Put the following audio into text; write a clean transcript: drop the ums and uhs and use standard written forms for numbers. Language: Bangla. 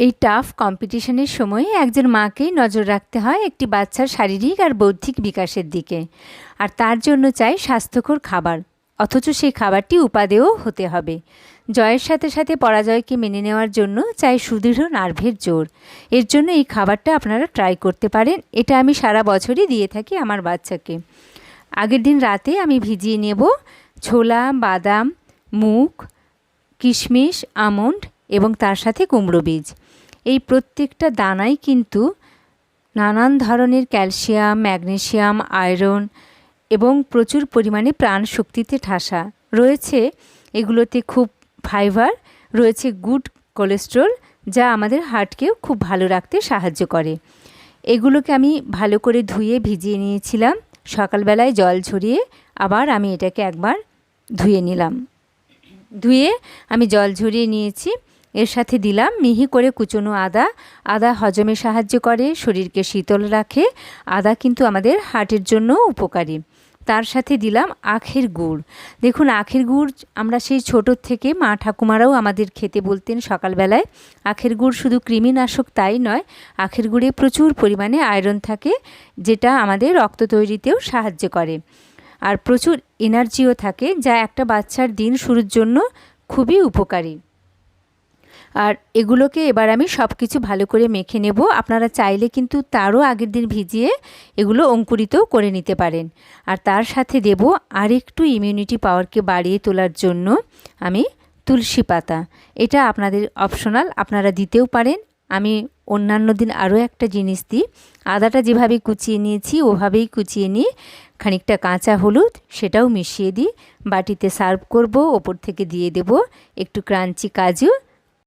এই টাফ কম্পিটিশনের সময় একজন মাকেই নজর রাখতে হয় একটি বাচ্চার শারীরিক আর বৌদ্ধিক বিকাশের দিকে। আর তার জন্য চাই স্বাস্থ্যকর খাবার, অথচ সেই খাবারটি উপাদেয় হতে হবে। জয়ের সাথে সাথে পরাজয়কে মেনে নেওয়ার জন্য চাই সুদৃঢ় নার্ভের জোর। এর জন্য এই খাবারটা আপনারা ট্রাই করতে পারেন। এটা আমি সারা বছরই দিয়ে থাকি আমার বাচ্চাকে। আগের দিন রাতে আমি ভিজিয়ে নেব ছোলা, বাদাম, মুগ, কিশমিশ, আমন্ড এবং তার সাথে কুমড়ো বীজ। এই প্রত্যেকটা দানাই কিন্তু নানান ধরনের ক্যালসিয়াম, ম্যাগনেসিয়াম, আয়রন এবং প্রচুর পরিমাণে প্রাণ শক্তিতে ঠাসা রয়েছে। এগুলোতে খুব ফাইবার রয়েছে, গুড কোলেস্টেরল, যা আমাদের হার্টকেও খুব ভালো রাখতে সাহায্য করে। এগুলোকে আমি ভালো করে ধুয়ে ভিজিয়ে নিয়েছিলাম। সকালবেলায় জল ঝরিয়ে আবার আমি এটাকে একবার ধুয়ে নিলাম। ধুয়ে আমি জল ঝরিয়ে নিয়েছি। এর সাথে দিলাম মিহি করে কুচনো আদা। আদা হজমে সাহায্য করে, শরীরকে শীতল রাখে। আদা কিন্তু আমাদের হার্টের জন্য উপকারী। তার সাথে দিলাম আখের গুড়। দেখুন, আখের গুড় আমরা সেই ছোটোর থেকে মা ঠাকুমারাও আমাদের খেতে বলতেন সকালবেলায়। আখের গুড় শুধু কৃমিনাশক তাই নয়, আখের গুড়ে প্রচুর পরিমাণে আয়রন থাকে, যেটা আমাদের রক্ত তৈরিতেও সাহায্য করে। আর প্রচুর এনার্জিও থাকে, যা একটা বাচ্চার দিন শুরুর জন্য খুবই উপকারী। আর এগুলোকে এবার আমি সব কিছু ভালো করে মেখে নেব। আপনারা চাইলে কিন্তু তারও আগের দিন ভিজিয়ে এগুলো অঙ্কুরিতও করে নিতে পারেন। আর তার সাথে দেব আরেকটু ইমিউনিটি পাওয়ারকে বাড়িয়ে তোলার জন্য আমি তুলসী পাতা। এটা আপনাদের অপশনাল, আপনারা দিতেও পারেন। আমি অন্যান্য দিন আরও একটা জিনিস দিই। আদাটা যেভাবে কুচিয়ে নিয়েছি ওভাবেই কুচিয়ে নিয়ে খানিকটা কাঁচা হলুদ, সেটাও মিশিয়ে দিই। বাটিতে সার্ভ করব, ওপর থেকে দিয়ে দেব একটু ক্রাঞ্চি কাজু